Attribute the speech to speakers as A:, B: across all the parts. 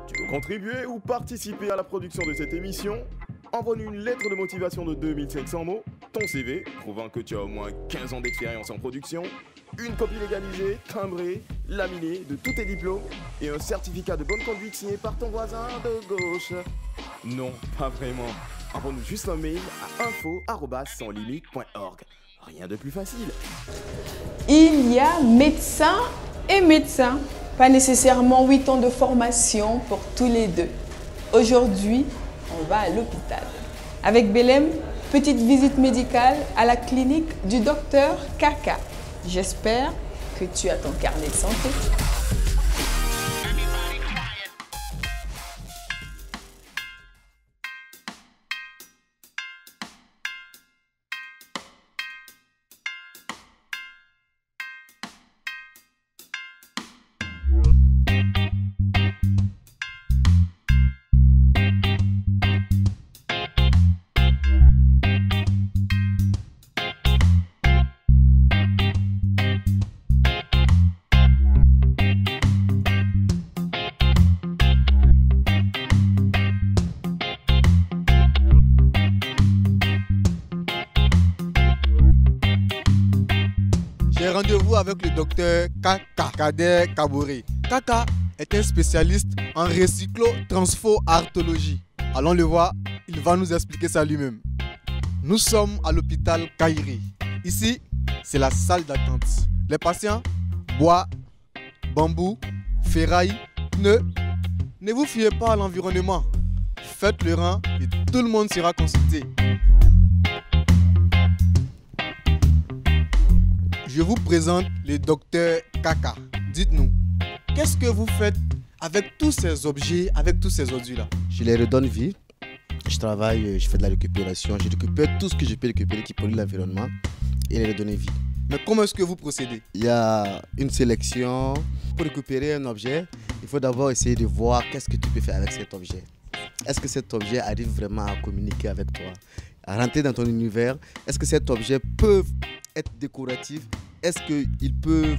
A: Tu veux contribuer ou participer à la production de cette émission? Envoie-nous une lettre de motivation de 2500 mots, ton CV prouvant que tu as au moins 15 ans d'expérience en production, une copie légalisée, timbrée, laminée de tous tes diplômes et un certificat de bonne conduite signé par ton voisin de gauche. Non, pas vraiment. Envoie-nous juste un mail à info@sanslimite.org. Rien de plus facile.
B: Il y a médecins et médecins. Pas nécessairement 8 ans de formation pour tous les deux. Aujourd'hui, on va à l'hôpital. Avec Belém, petite visite médicale à la clinique du docteur Kaka. J'espère que tu as ton carnet de santé.
C: J'ai rendez-vous avec le docteur Kaka, Kader Kaboré. Kaka est un spécialiste en recyclo-transfo-arthrologie. Allons le voir, il va nous expliquer ça lui-même. Nous sommes à l'hôpital Kairé. Ici, c'est la salle d'attente. Les patients, bois, bambou, ferraille, pneus. Ne vous fiez pas à l'environnement. Faites le rang et tout le monde sera consulté. Je vous présente le docteur Kaka. Dites-nous, qu'est-ce que vous faites avec tous ces objets, avec tous ces ordures-là?
D: Je les redonne vie. Je travaille, je fais de la récupération. Je récupère tout ce que je peux récupérer qui pollue l'environnement et les redonner vie.
C: Mais comment est-ce que vous procédez?
D: Il y a une sélection. Pour récupérer un objet, il faut d'abord essayer de voir qu'est-ce que tu peux faire avec cet objet. Est-ce que cet objet arrive vraiment à communiquer avec toi, à rentrer dans ton univers? Est-ce que cet objet peut être décoratif? Est-ce qu'il peut,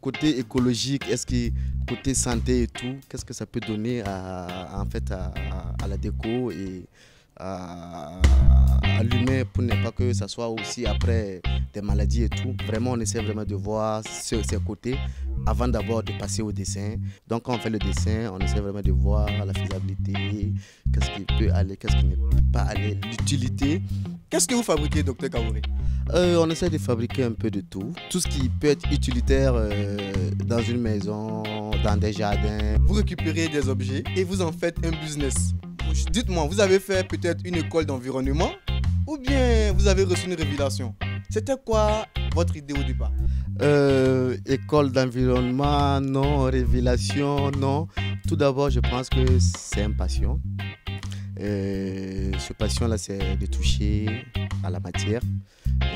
D: côté écologique, est-ce que côté santé et tout, qu'est-ce que ça peut donner à la déco et à l'humain pour ne pas que ça soit aussi après des maladies et tout. Vraiment, on essaie vraiment de voir ces côtés avant d'abord de passer au dessin. Donc, quand on fait le dessin, on essaie vraiment de voir la faisabilité, qu'est-ce qui peut aller, qu'est-ce qui ne peut pas aller, l'utilité.
C: Qu'est-ce que vous fabriquez, docteur Kaboré?
D: On essaie de fabriquer un peu de tout. Tout ce qui peut être utilitaire dans une maison, dans des jardins.
C: Vous récupérez des objets et vous en faites un business. Dites-moi, vous avez fait peut-être une école d'environnement ou bien vous avez reçu une révélation? C'était quoi votre idée au départ?
D: École d'environnement, non. Révélation, non. Tout d'abord, je pense que c'est une passion. Ce passion-là, c'est de toucher à la matière.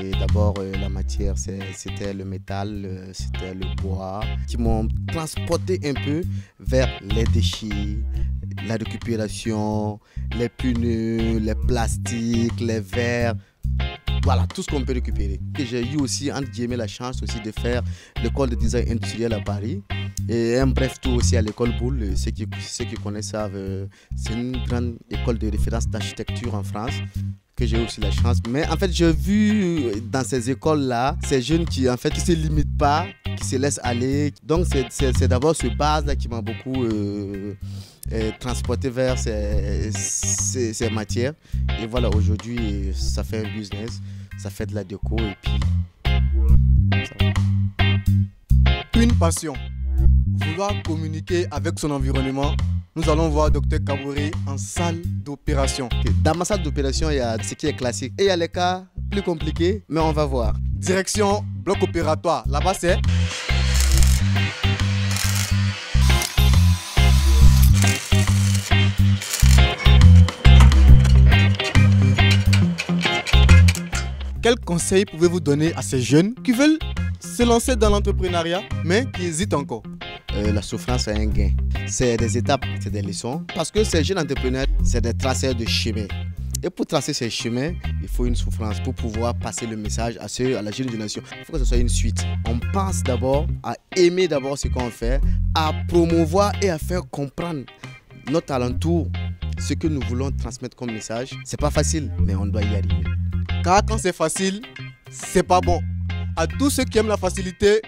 D: Et d'abord, la matière, c'était le métal, c'était le bois, qui m'ont transporté un peu vers les déchets, la récupération, les pneus, les plastiques, les verres. Voilà, tout ce qu'on peut récupérer. Et j'ai eu aussi, entre guillemets, la chance aussi de faire l'école de design industriel à Paris. Et un bref tour aussi à l'école Boulle. Ceux qui connaissent savent, c'est une grande école de référence d'architecture en France que j'ai aussi la chance. Mais en fait, j'ai vu dans ces écoles-là, ces jeunes qui en fait qui se limitent pas, qui se laissent aller. Donc c'est d'abord ce base-là qui m'a beaucoup transporté vers ces matières. Et voilà, aujourd'hui, ça fait un business, ça fait de la déco et puis ça va.
C: Une passion. Vouloir communiquer avec son environnement. Nous allons voir Dr Kaboré en salle d'opération.
D: Dans ma salle d'opération, il y a ce qui est classique. Et il y a les cas plus compliqués, mais on va voir.
C: Direction bloc opératoire. Là-bas, c'est... Quel conseil pouvez-vous donner à ces jeunes qui veulent se lancer dans l'entrepreneuriat, mais qui hésitent encore?
D: La souffrance a un gain. C'est des étapes, c'est des leçons. Parce que ces jeunes entrepreneurs, c'est des traceurs de chemin. Et pour tracer ces chemins, il faut une souffrance pour pouvoir passer le message à la jeune génération. Il faut que ce soit une suite. On pense d'abord à aimer d'abord ce qu'on fait, à promouvoir et à faire comprendre notre alentour, ce que nous voulons transmettre comme message. C'est pas facile, mais on doit y arriver.
C: Car quand c'est facile, c'est pas bon. À tous ceux qui aiment la facilité,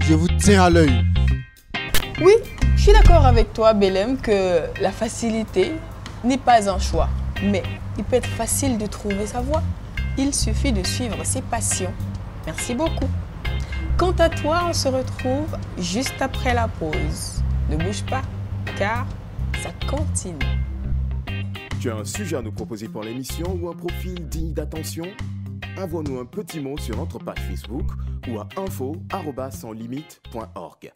C: je vous tiens à l'œil.
B: Oui, je suis d'accord avec toi, Belém, que la facilité n'est pas un choix. Mais il peut être facile de trouver sa voie. Il suffit de suivre ses passions. Merci beaucoup. Quant à toi, on se retrouve juste après la pause. Ne bouge pas, car ça continue.
A: Tu as un sujet à nous proposer pour l'émission ou un profil digne d'attention? Envoie-nous un petit mot sur notre page Facebook ou à info@sanslimites.org.